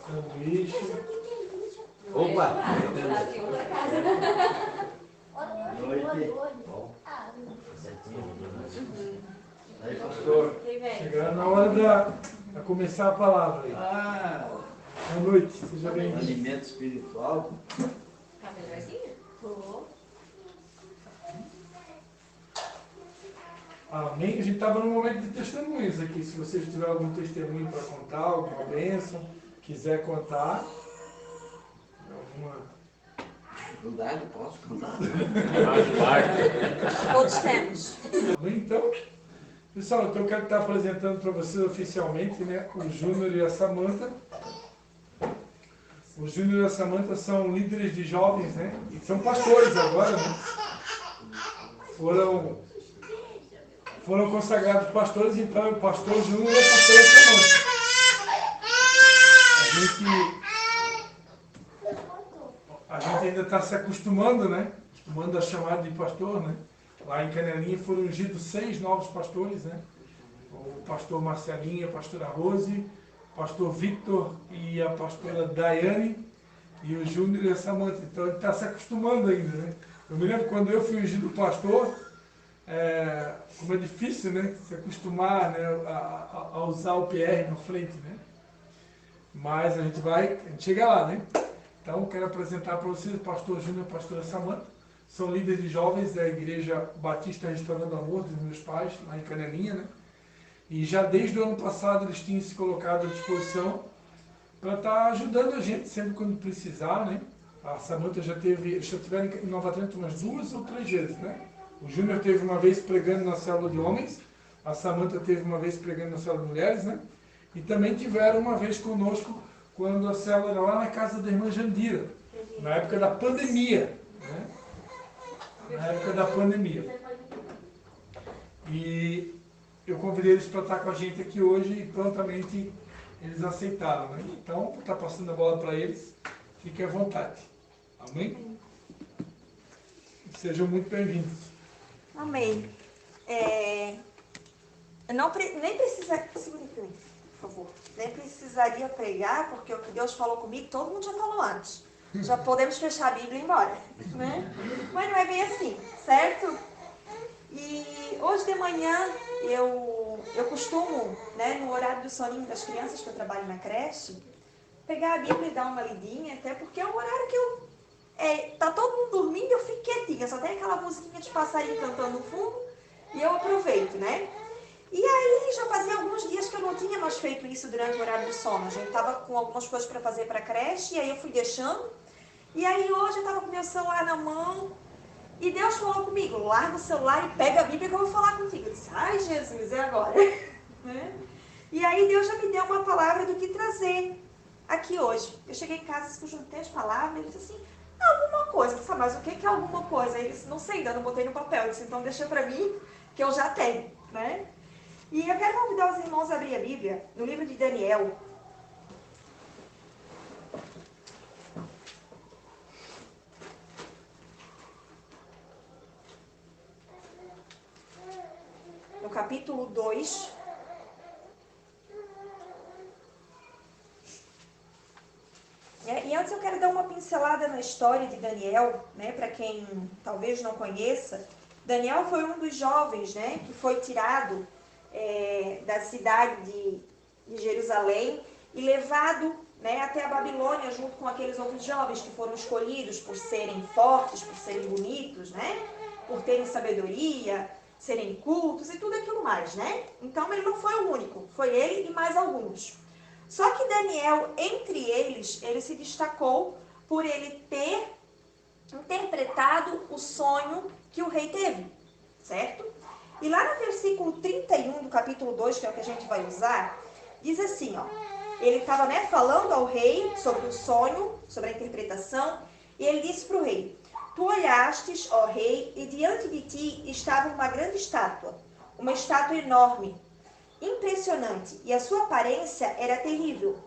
Sanduíche. Opa! Boa noite. Bom. Aí, pastor. Chegando na hora de começar a palavra aí. Boa noite, seja bem-vindo. Alimento espiritual. Tá melhorzinho? Tô. Amém. A gente estava no momento de testemunhos aqui. Se você tiver algum testemunho para contar, alguma bênção, quiser contar, alguma... Dificuldade, posso contar? Todos temos. Então, pessoal, eu quero estar apresentando para vocês oficialmente, né, o Júnior e a Samanta. O Júnior e a Samanta são líderes de jovens, né? E são pastores agora, né? Foram consagrados pastores, então o pastor Júnior e a pastora Samanta. A gente ainda está se acostumando, né? Acostumando a chamar de pastor, né? Lá em Canelinha foram ungidos 6 novos pastores, né? O pastor Marcelinho, a pastora Rose, o pastor Victor e a pastora Daiane, e o Júnior e a Samanta. Então ele está se acostumando ainda, né? Eu me lembro quando eu fui ungido pastor, como é difícil, né? Se acostumar, né? a usar o PR na frente, né? Mas a gente chega lá, né? Então quero apresentar para vocês o pastor Júnior e a pastora Samanta. São líderes de jovens da Igreja Batista Restaurando Amor dos meus pais, lá em Canelinha, né? E já desde o ano passado eles tinham se colocado à disposição para estar ajudando a gente sempre quando precisar, né? A Samanta eles já tiveram em Nova Trento umas 2 ou 3 vezes, né? O Júnior teve uma vez pregando na célula de homens, a Samanta teve uma vez pregando na célula de mulheres, né? E também tiveram uma vez conosco quando a célula era lá na casa da irmã Jandira, na época da pandemia, né? Na época da pandemia. E eu convidei eles para estar com a gente aqui hoje e prontamente eles aceitaram, né? Então, vou estar passando a bola para eles. Fiquem à vontade. Amém? Sejam muito bem-vindos. Amém. Nem precisa... Segura aqui, por favor. Nem precisaria pregar, porque o que Deus falou comigo, todo mundo já falou antes. Já podemos fechar a Bíblia e ir embora, né? Mas não é bem assim, certo? E hoje de manhã eu costumo, né, no horário do soninho das crianças, que eu trabalho na creche, pegar a Bíblia e dar uma lidinha, até porque é um horário que tá todo mundo dormindo e eu fico quietinha, só tem aquela musiquinha de passarinho cantando no fundo e eu aproveito, né? E aí já fazia alguns dias que eu não tinha mais feito isso durante o horário do sono. A gente estava com algumas coisas para fazer para a creche e aí eu fui deixando. E aí hoje eu estava com meu celular na mão e Deus falou comigo, larga o celular e pega a Bíblia que eu vou falar contigo. Eu disse, ai Jesus, é agora. E aí Deus já me deu uma palavra do que trazer aqui hoje. Eu cheguei em casa, eu juntei as palavras e ele disse assim, alguma coisa. Sabe, mas o que é alguma coisa? Ele disse, não sei, ainda não botei no papel. Eu disse, então deixa para mim que eu já tenho, né? E eu quero convidar os irmãos a abrir a Bíblia no livro de Daniel. No capítulo 2. E antes eu quero dar uma pincelada na história de Daniel, né, para quem talvez não conheça. Daniel foi um dos jovens, né, que foi tirado da cidade de Jerusalém e levado, né, até a Babilônia junto com aqueles outros jovens que foram escolhidos por serem fortes, por serem bonitos, né, por terem sabedoria, serem cultos e tudo aquilo mais, né? Então ele não foi o único, foi ele e mais alguns. Só que Daniel, entre eles, ele se destacou por ele ter interpretado o sonho que o rei teve, certo? E lá no versículo 31 do capítulo 2, que é o que a gente vai usar, diz assim, ó, ele estava, né, falando ao rei sobre o sonho, sobre a interpretação, e ele disse para o rei, tu olhastes, ó rei, e diante de ti estava uma grande estátua, uma estátua enorme, impressionante, e a sua aparência era terrível.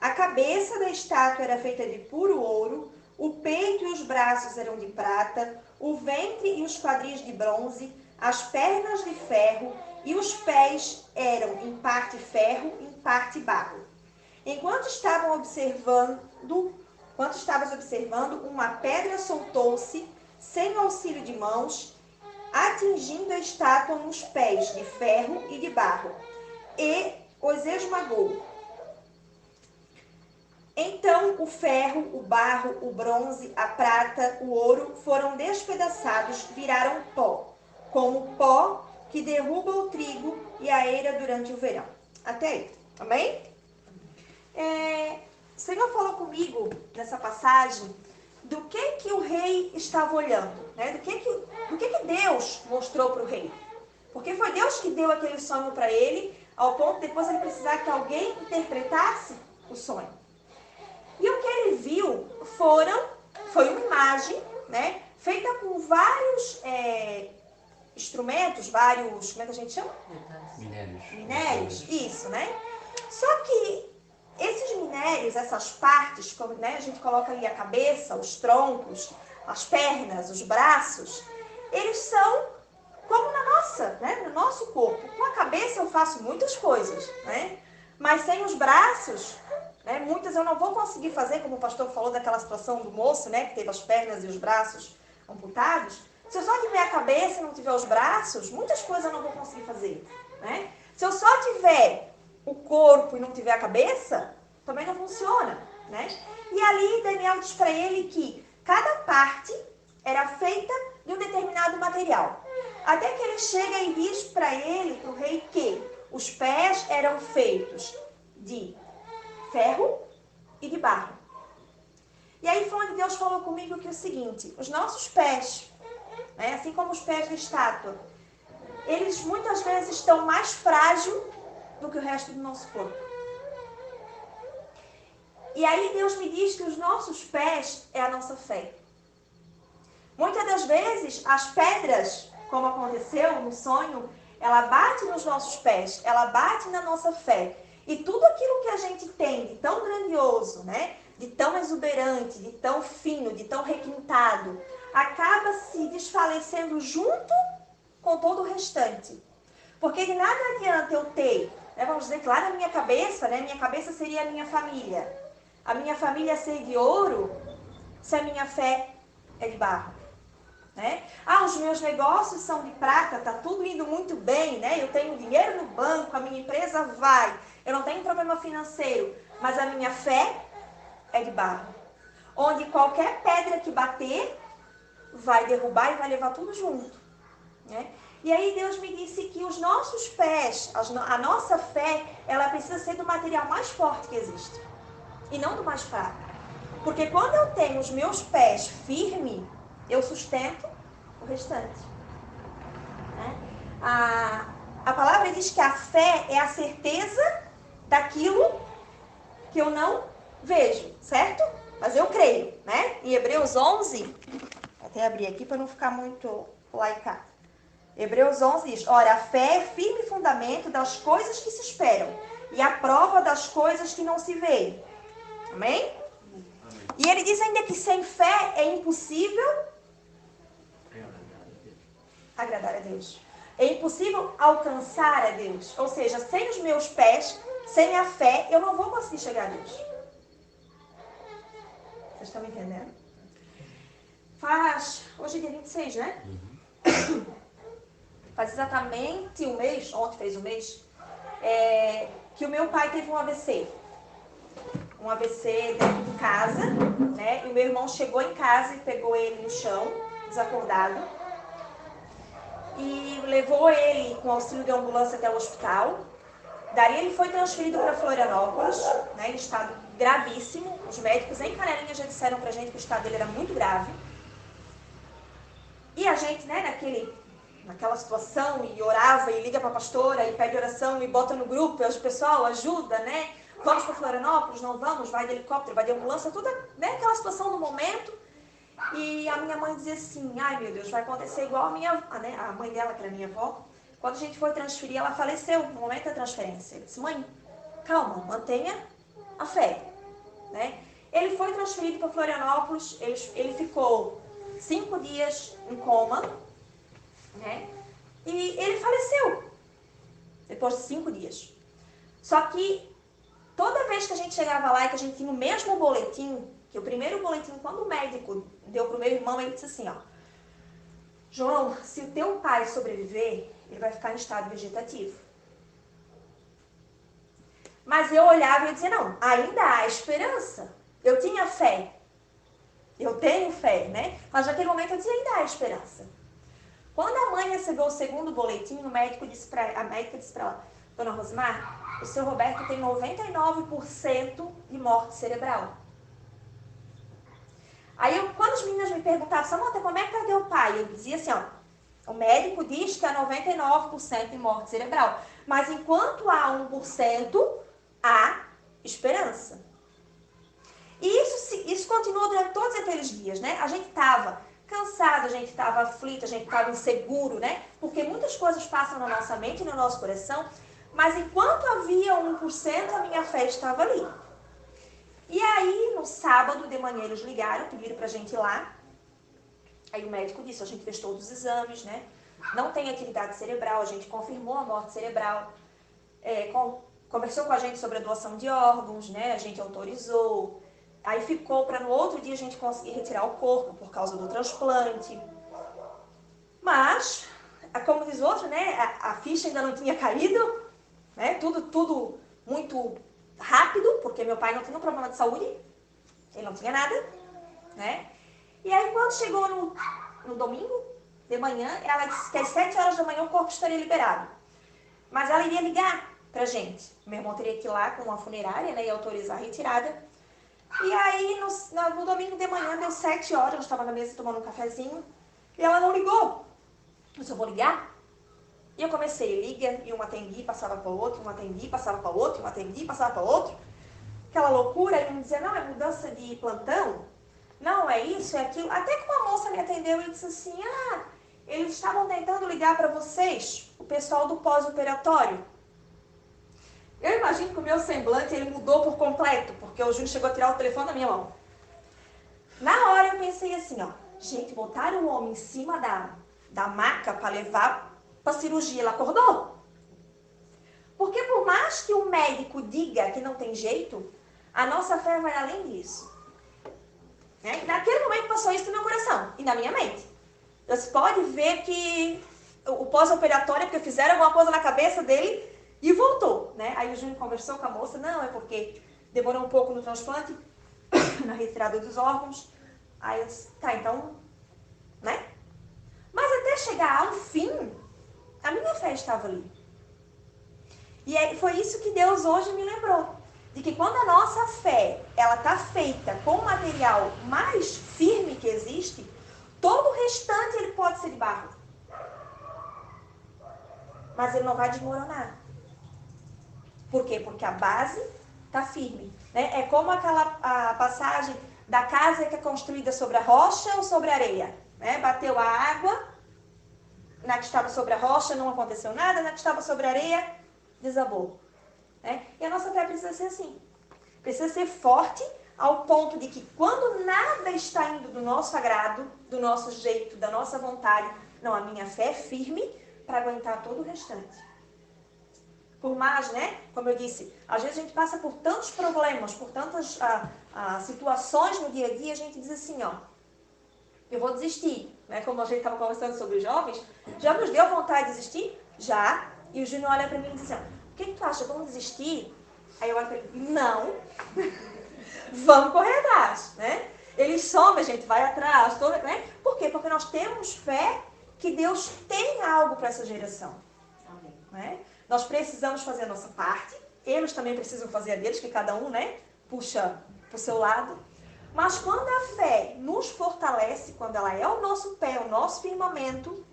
A cabeça da estátua era feita de puro ouro, o peito e os braços eram de prata, o ventre e os quadris de bronze, as pernas de ferro e os pés eram em parte ferro, em parte barro. Enquanto estavas observando, uma pedra soltou-se, sem auxílio de mãos, atingindo a estátua nos pés de ferro e de barro, e os esmagou. Então o ferro, o barro, o bronze, a prata, o ouro foram despedaçados, viraram pó, como pó que derruba o trigo e a eira durante o verão. Até aí, amém? O Senhor falou comigo nessa passagem do que o rei estava olhando, né? Do que Deus mostrou para o rei. Porque foi Deus que deu aquele sonho para ele, ao ponto de depois ele precisar que alguém interpretasse o sonho. E o que ele viu foi uma imagem, né, feita com vários instrumentos, vários, como é que a gente chama? Minérios, isso, né? Só que esses minérios, essas partes, como, né, a gente coloca ali a cabeça, os troncos, as pernas, os braços, eles são como no nosso corpo. Com a cabeça eu faço muitas coisas, né? Mas sem os braços, né, muitas eu não vou conseguir fazer, como o pastor falou daquela situação do moço, né, que teve as pernas e os braços amputados. Se eu só tiver a cabeça e não tiver os braços, muitas coisas eu não vou conseguir fazer, né? Se eu só tiver o corpo e não tiver a cabeça, também não funciona, né? E ali Daniel diz para ele que cada parte era feita de um determinado material. Até que ele chega e diz para ele, para o rei, que os pés eram feitos de ferro e de barro. E aí foi onde Deus falou comigo que é o seguinte: os nossos pés, né, assim como os pés da estátua, eles muitas vezes estão mais frágeis do que o resto do nosso corpo. E aí Deus me diz que os nossos pés é a nossa fé. Muitas das vezes as pedras, como aconteceu no sonho, ela bate nos nossos pés, ela bate na nossa fé. E tudo aquilo que a gente tem de tão grandioso, né, de tão exuberante, de tão fino, de tão requintado, acaba se desfalecendo junto com todo o restante. Porque de nada adianta eu ter, né, vamos dizer que lá na minha cabeça, né, minha cabeça seria a minha família. A minha família ser de ouro, se a minha fé é de barro. Né? Os meus negócios são de prata, tá tudo indo muito bem, né? Eu tenho dinheiro no banco, a minha empresa vai, eu não tenho problema financeiro, mas a minha fé é de barro. Onde qualquer pedra que bater, vai derrubar e vai levar tudo junto. Né? E aí Deus me disse que os nossos pés, a nossa fé, ela precisa ser do material mais forte que existe. E não do mais fraco. Porque quando eu tenho os meus pés firmes, eu sustento o restante. Né? A palavra diz que a fé é a certeza daquilo que eu não vejo, certo? Mas eu creio, né? Em Hebreus 11, vou até abrir aqui para não ficar muito lá e cá. Hebreus 11 diz: ora, a fé é firme fundamento das coisas que se esperam e a prova das coisas que não se veem. Amém? E ele diz ainda que sem fé é impossível agradar a Deus. É impossível alcançar a Deus. Ou seja, sem os meus pés, sem a fé, eu não vou conseguir chegar a Deus. Vocês estão me entendendo? Hoje é dia 26, né? Faz exatamente um mês, ontem fez um mês, que o meu pai teve um AVC. Um AVC dentro de casa, né? E o meu irmão chegou em casa e pegou ele no chão, desacordado. E levou ele com auxílio de ambulância até o hospital. Daí ele foi transferido para Florianópolis, né, em estado gravíssimo. Os médicos em Canelinha já disseram pra gente que o estado dele era muito grave. E a gente, né, naquela situação, e orava, e liga pra pastora, e pede oração, e bota no grupo, e o pessoal ajuda, né? Vamos para Florianópolis, não vamos, vai de helicóptero, vai de ambulância, toda, né, aquela situação do momento. E a minha mãe dizia assim: ai meu Deus, vai acontecer igual a mãe dela, que era minha avó. Quando a gente foi transferir, ela faleceu no momento da transferência. Eu disse: mãe, calma, mantenha a fé. Né? Ele foi transferido para Florianópolis, ele ficou 5 dias em coma, né? E ele faleceu depois de 5 dias. Só que Toda vez que a gente chegava lá e que a gente tinha o mesmo boletim, que o primeiro boletim, quando o médico deu pro meu irmão, ele disse assim, ó, João, se o teu pai sobreviver, ele vai ficar em estado vegetativo. Mas eu olhava e dizia, não, ainda há esperança. Eu tinha fé. Eu tenho fé, né? Mas naquele momento eu dizia, ainda há esperança. Quando a mãe recebeu o segundo boletim, a médica disse para ela, Dona Rosimar, o seu Roberto tem 99% de morte cerebral. Aí, quando as meninas me perguntavam, Samanta, como é que tá teu pai? Eu dizia assim, ó, o médico diz que há 99% de morte cerebral. Mas enquanto há 1%, há esperança. E isso continuou durante todos aqueles dias, né? A gente estava cansado, a gente estava aflito, a gente estava inseguro, né? Porque muitas coisas passam na nossa mente e no nosso coração, mas enquanto havia 1%, a minha fé estava ali. E aí, no sábado de manhã, eles ligaram, pediram pra gente ir lá. Aí o médico disse, a gente fez todos os exames, né? Não tem atividade cerebral, a gente confirmou a morte cerebral. Conversou com a gente sobre a doação de órgãos, né? A gente autorizou. Aí ficou para no outro dia a gente conseguir retirar o corpo por causa do transplante. Mas, como diz outro, né? A ficha ainda não tinha caído, né? Tudo muito rápido, porque meu pai não tinha um problema de saúde. Ele não tinha nada, né? E aí quando chegou no domingo de manhã, ela disse que às 7 horas da manhã o corpo estaria liberado. Mas ela iria ligar pra gente. Meu irmão teria que ir lá com uma funerária, né? E autorizar a retirada. E aí, no domingo de manhã, deu 7 horas, eu estava na mesa tomando um cafezinho, e ela não ligou. Eu disse, eu vou ligar? E eu comecei, liga, e um atendi, passava para o outro, um atendi, passava para o outro, um atendi, passava para o outro. Aquela loucura, e me dizia, não, é mudança de plantão? Não, é isso, é aquilo. Até que uma moça me atendeu e disse assim, eles estavam tentando ligar para vocês, o pessoal do pós-operatório. Eu imagino que o meu semblante ele mudou por completo, porque o Júnior chegou a tirar o telefone da minha mão. Na hora eu pensei assim, ó, gente, botaram o homem em cima da maca para levar para cirurgia, ele acordou. Porque por mais que o médico diga que não tem jeito, a nossa fé vai além disso. Né? Naquele momento passou isso no meu coração e na minha mente. Você pode ver que o pós-operatório, porque fizeram alguma coisa na cabeça dele, e voltou, né? Aí o Júnior conversou com a moça, não, é porque demorou um pouco no transplante, na retirada dos órgãos. Aí eu disse, tá, então, né? Mas até chegar ao fim, a minha fé estava ali. E aí foi isso que Deus hoje me lembrou. De que quando a nossa fé, ela tá feita com o material mais firme que existe, todo o restante ele pode ser de barro. Mas ele não vai desmoronar. Por quê? Porque a base está firme. Né? É como a passagem da casa que é construída sobre a rocha ou sobre a areia. Né? Bateu a água, na que estava sobre a rocha não aconteceu nada, na que estava sobre a areia desabou. Né? E a nossa fé precisa ser assim. Precisa ser forte ao ponto de que quando nada está indo do nosso agrado, do nosso jeito, da nossa vontade, não, a minha fé é firme para aguentar todo o restante. Por mais, né? Como eu disse, às vezes a gente passa por tantos problemas, por tantas situações no dia a dia, a gente diz assim, ó, eu vou desistir. Né? Como a gente estava conversando sobre os jovens, já nos deu vontade de desistir? Já. E o Júnior olha para mim e diz assim, o que tu acha? Vamos desistir? Aí eu olho para ele, não. Vamos correr atrás, né? Eles somem, a gente vai atrás, né? Por quê? Porque nós temos fé que Deus tem algo para essa geração. Né? Nós precisamos fazer a nossa parte, eles também precisam fazer a deles, que cada um, né, puxa para o seu lado. Mas quando a fé nos fortalece, quando ela é o nosso pé, o nosso firmamento,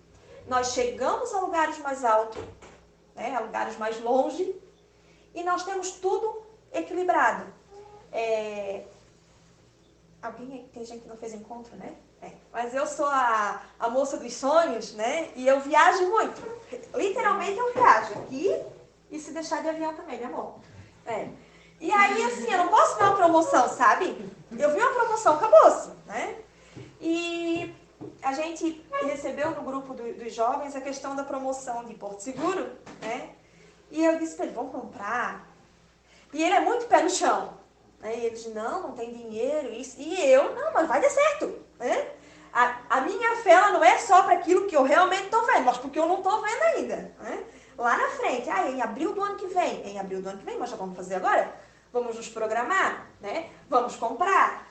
nós chegamos a lugares mais altos, né, a lugares mais longe, e nós temos tudo equilibrado. Tem gente que não fez encontro, né? Mas eu sou a moça dos sonhos, né? E eu viajo muito. Literalmente eu viajo aqui e se deixar de avião também, né, amor? E aí, assim, eu não posso ver uma promoção, sabe? Eu vi uma promoção, acabou-se, né? E a gente recebeu no grupo dos jovens a questão da promoção de Porto Seguro, né? E eu disse para ele, vamos comprar? E ele é muito pé no chão. Né? E ele diz, não tem dinheiro, isso. E eu, não, mas vai dar certo. Né? A minha fé ela não é só para aquilo que eu realmente estou vendo, mas porque eu não estou vendo ainda. Né? Lá na frente, em abril do ano que vem. Em abril do ano que vem, mas já vamos fazer agora? Vamos nos programar, né? Vamos comprar.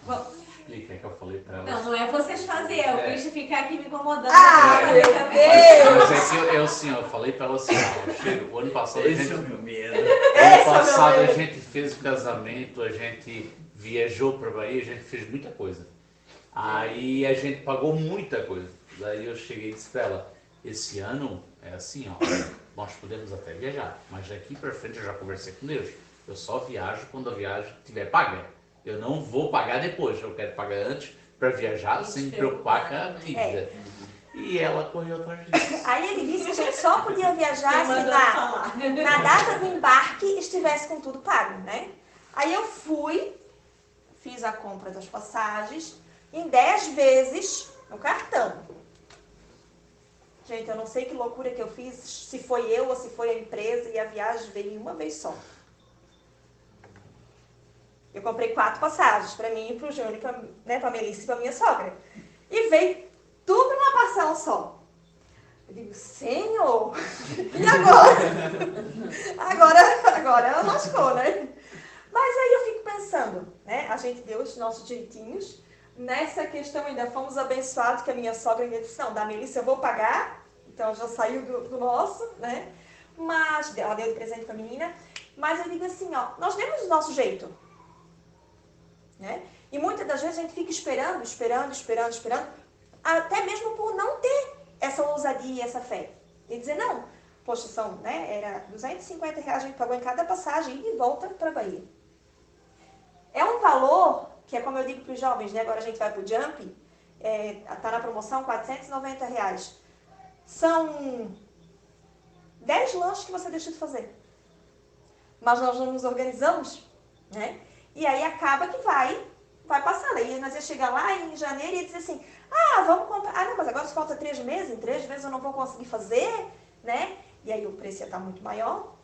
Explica que eu falei pra ela. Não é vocês fazerem, é o bicho ficar aqui me incomodando. Meu Deus! Mas é que eu falei pra ela assim, ó, o ano passado Esse é o meu medo. ano passado a gente fez o casamento, a gente viajou pra Bahia, a gente fez muita coisa. Aí a gente pagou muita coisa. Daí eu cheguei e disse pra ela, esse ano é assim, ó, nós podemos até viajar, mas daqui pra frente eu já conversei com Deus. Eu só viajo quando a viagem estiver paga. Eu não vou pagar depois, eu quero pagar antes para viajar sem me preocupar com a dívida. E ela correu atrás disso. Aí ele disse que a gente só podia viajar se na data do embarque estivesse com tudo pago, né? Aí eu fui, fiz a compra das passagens em 10 vezes no cartão. Gente, eu não sei que loucura que eu fiz, se foi eu ou se foi a empresa, e a viagem veio uma vez só. Eu comprei 4 passagens para mim e para o Júnior, para a Melissa e para a minha sogra. E veio tudo numa parcela só. Eu digo, Senhor, e agora? Agora ela lascou, né? Mas aí eu fico pensando, né? A gente deu os nossos jeitinhos. Nessa questão ainda fomos abençoados, que a minha sogra ainda disse, não, da Melissa eu vou pagar. Então já saiu do nosso, né? Mas ela deu de presente para a menina. Mas eu digo assim, ó, nós demos o nosso jeito. Né? E muitas das vezes a gente fica esperando, até mesmo por não ter essa ousadia e essa fé. E dizer, não, poxa, era R$250 a gente pagou em cada passagem e de volta para a Bahia. É um valor que é como eu digo para os jovens, né? Agora a gente vai para o Jump, está na promoção R$490. São 10 lanches que você deixa de fazer. Mas nós não nos organizamos, né? E aí acaba que vai passando. Aí nós ia chegar lá em janeiro e ia dizer assim, vamos comprar. Não, mas agora falta 3 meses, em 3 meses eu não vou conseguir fazer, né? E aí o preço ia estar muito maior.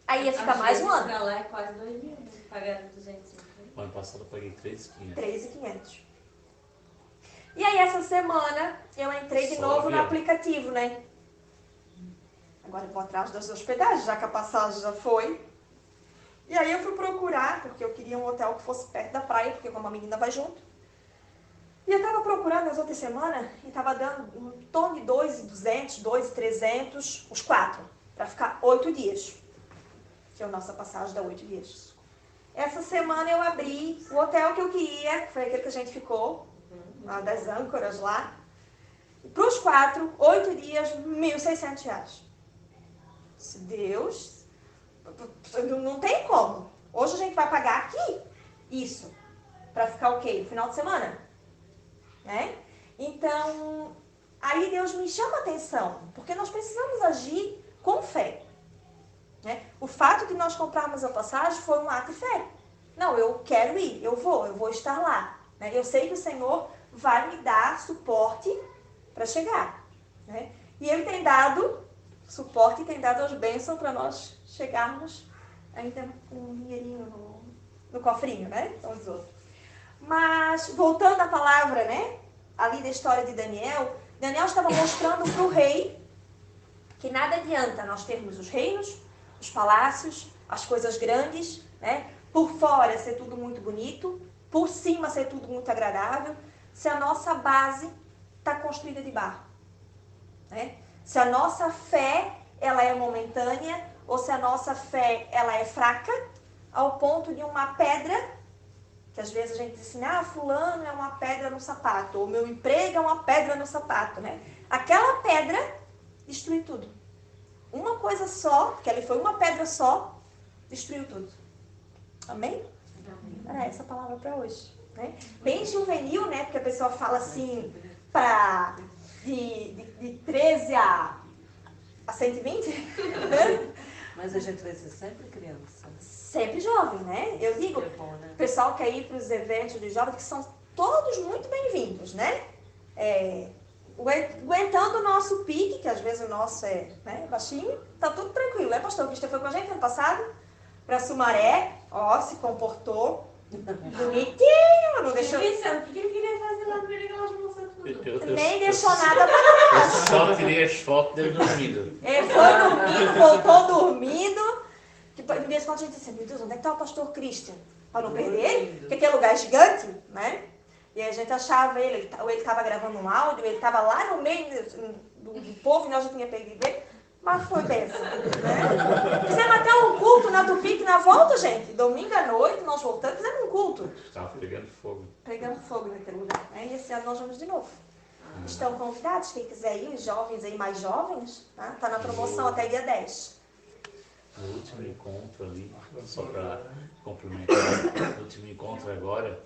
Aí ia ficar mais um ano. Pra lá é quase 2 mil, pagaram 250. O ano passado eu paguei 3.500. 3.500. E aí essa semana eu entrei de novo no aplicativo, né? Agora eu vou atrás das hospedagens, já que a passagem já foi. E aí eu fui procurar, porque eu queria um hotel que fosse perto da praia, porque como a menina vai junto. E eu tava procurando nas outras semanas e tava dando em torno de 2.200, 2.300, os 4, para ficar 8 dias. Que é a nossa passagem dá 8 dias. Essa semana eu abri o hotel que eu queria, que foi aquele que a gente ficou, lá das âncoras lá. Para os 4, 8 dias, R$1.600. Deus, não tem como. Hoje a gente vai pagar aqui isso. Para ficar o quê? No final de semana? Né? Então, aí Deus me chama a atenção. Porque nós precisamos agir com fé. Né? O fato de nós comprarmos a passagem foi um ato de fé. Não, eu quero ir, eu vou estar lá. Né? Eu sei que o Senhor vai me dar suporte para chegar. Né? E Ele tem dado suporte e tem dado as bênçãos para nós chegarmos ainda com um dinheirinho no cofrinho, né? Uns outros. Mas, voltando à palavra, né? Ali da história de Daniel, Daniel estava mostrando para o rei que nada adianta nós termos os reinos, os palácios, as coisas grandes, né? Por fora ser tudo muito bonito, por cima ser tudo muito agradável, se a nossa base está construída de barro. Né? Se a nossa fé ela é momentânea, ou se a nossa fé ela é fraca, ao ponto de uma pedra, que às vezes a gente diz assim, fulano é uma pedra no sapato, ou meu emprego é uma pedra no sapato. Né? Aquela pedra destrui tudo. Uma coisa só, que ali foi uma pedra só, destruiu tudo. Amém? Era essa a palavra para hoje. Né? Bem juvenil, né? Porque a pessoa fala assim, de 13 a 120. Mas a gente vai ser sempre criança. Sempre jovem, né? Eu digo, É bom, né? o pessoal quer ir para os eventos de jovens, que são todos muito bem-vindos, né? Aguentando o nosso pique, que às vezes o nosso é baixinho, tá tudo tranquilo, né, pastor? O Cristian foi com a gente ano passado, para Sumaré, Ó, se comportou. Bonitinho, não deixou... Pensando, o que ele queria fazer lá no meio daquelas moças tudo? Nem deixou nada pra Eu só tirei as fotos dele dormindo. Ele foi dormindo, voltou dormindo. De vez em quando a gente disse assim, meu Deus, onde é que está o pastor Christian? Para não perder ele, porque aquele lugar é gigante, né? E a gente achava ele, ou ele estava gravando um áudio, ele estava lá no meio do povo e nós já tínhamos perdido ele. Mas foi benção, né? Fizemos até um culto na Tupic na volta, gente. Domingo à noite, nós voltamos, fizemos um culto. Estava pegando fogo. Pegamos fogo naquele lugar. Né? E esse ano nós vamos de novo. Estão convidados, quem quiser ir, os jovens aí, mais jovens, tá? Tá na promoção até dia 10. No último encontro ali, só para complementar, no último encontro agora,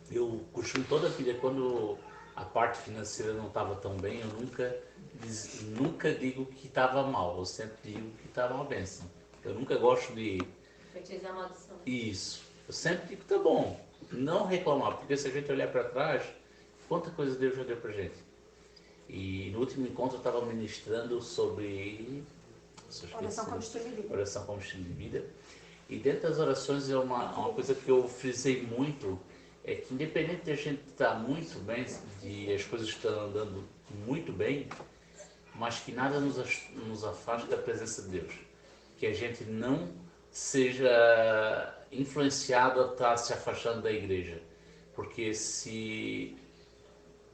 eu costumo toda a vida, quando a parte financeira não estava tão bem, eu nunca digo que estava mal, eu sempre digo que estava uma bênção. Eu nunca gosto de... Profetizar a maldição. Isso. Eu sempre digo que tá bom, não reclamar, porque se a gente olhar para trás, quanta coisa Deus já deu pra gente. E no último encontro eu estava ministrando sobre... Oração Combustível de Vida. Oração Combustível de Vida. E dentro das orações é uma coisa que eu frisei muito, é que independente de a gente estar muito bem, de as coisas estão andando muito bem, mas que nada nos afaste da presença de Deus. Que a gente não seja influenciado a estar se afastando da igreja. Porque se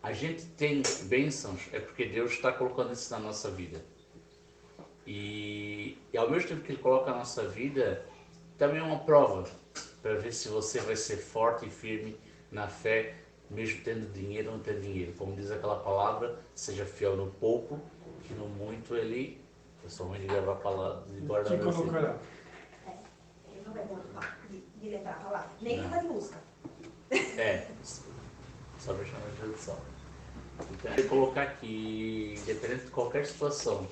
a gente tem bênçãos, é porque Deus está colocando isso na nossa vida. E ao mesmo tempo que Ele coloca na nossa vida, também é uma prova para ver se você vai ser forte e firme na fé, mesmo tendo dinheiro ou não tendo dinheiro. Como diz aquela palavra, seja fiel no pouco, que no muito Ele... Eu sou ruim de gravar a palavra, de guardar Que colocará? Ele não vai voltar de lembrar a palavra, nem cantar de música. Só para chamar de tradução. Então, eu colocar aqui, independente de qualquer situação,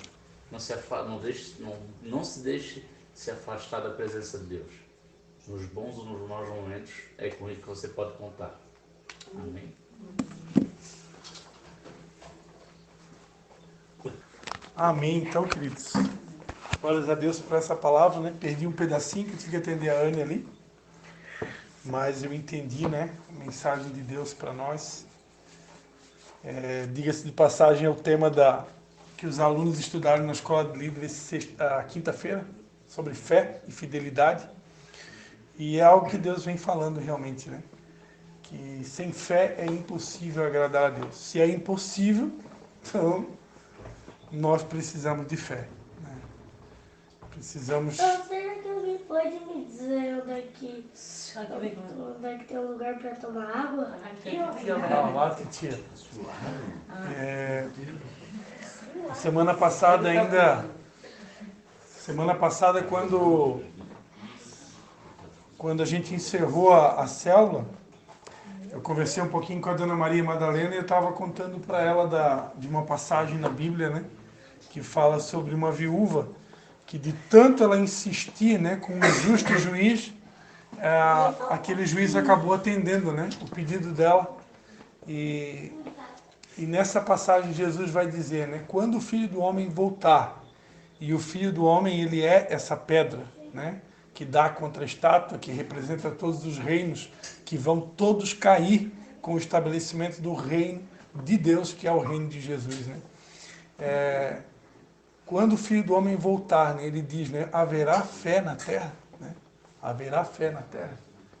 não se deixe se afastar da presença de Deus. Nos bons ou nos maus momentos, é com Ele que você pode contar. Amém? Amém, então, queridos. Glórias a Deus por essa palavra, né? Perdi um pedacinho que eu tive que atender a Anne ali. Mas eu entendi, né? A mensagem de Deus para nós. Diga-se de passagem, é o tema que os alunos estudaram na Escola de Líderes quinta-feira, sobre fé e fidelidade. E é algo que Deus vem falando realmente, né? Que sem fé é impossível agradar a Deus. Se é impossível, então nós precisamos de fé. Né? Precisamos... Será que alguém pode me dizer onde é que tem um lugar para tomar água? Lá, titia. Semana passada, quando a gente encerrou a célula, eu conversei um pouquinho com a Dona Maria Madalena e eu estava contando para ela de uma passagem na Bíblia, né, que fala sobre uma viúva que de tanto ela insistir, né, com um justo juiz, aquele juiz acabou atendendo, né, o pedido dela. E nessa passagem Jesus vai dizer, né, quando o Filho do Homem voltar, e o Filho do Homem ele é essa pedra, né, que dá contra a estátua, que representa todos os reinos, que vão todos cair com o estabelecimento do reino de Deus, que é o reino de Jesus, né. Quando o Filho do Homem voltar, né, ele diz, né, haverá fé na terra? Né? Haverá fé na terra?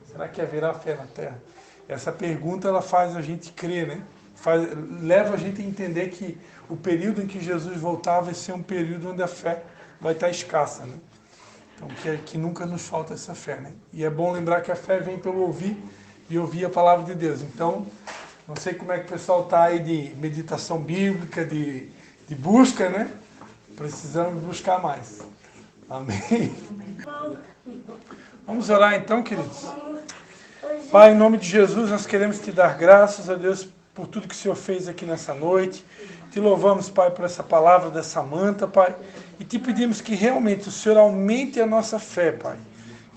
Será que haverá fé na terra? Essa pergunta ela faz a gente crer, né? Leva a gente a entender que o período em que Jesus voltar vai ser um período onde a fé vai estar escassa, né? Então, que nunca nos falta essa fé, né? E é bom lembrar que a fé vem pelo ouvir e ouvir a palavra de Deus. Então, não sei como é que o pessoal está aí de meditação bíblica, de busca, né? Precisamos buscar mais. Amém? Vamos orar então, queridos? Pai, em nome de Jesus, nós queremos te dar graças a Deus por tudo que o Senhor fez aqui nessa noite. Te louvamos, Pai, por essa palavra da Samanta, Pai. E te pedimos que realmente o Senhor aumente a nossa fé, Pai.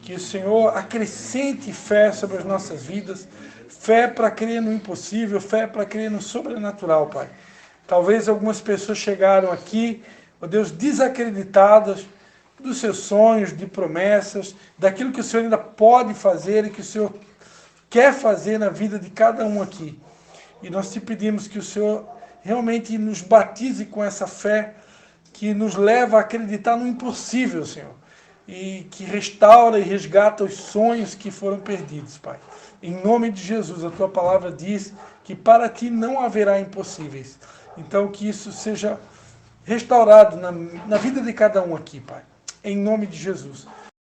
Que o Senhor acrescente fé sobre as nossas vidas. Fé para crer no impossível, fé para crer no sobrenatural, Pai. Talvez algumas pessoas chegaram aqui, ó Deus, desacreditadas, dos seus sonhos, de promessas, daquilo que o Senhor ainda pode fazer e que o Senhor quer fazer na vida de cada um aqui. E nós te pedimos que o Senhor realmente nos batize com essa fé que nos leva a acreditar no impossível, Senhor. E que restaura e resgata os sonhos que foram perdidos, Pai. Em nome de Jesus, a Tua palavra diz que para Ti não haverá impossíveis. Então que isso seja restaurado na vida de cada um aqui, Pai. Em nome de Jesus.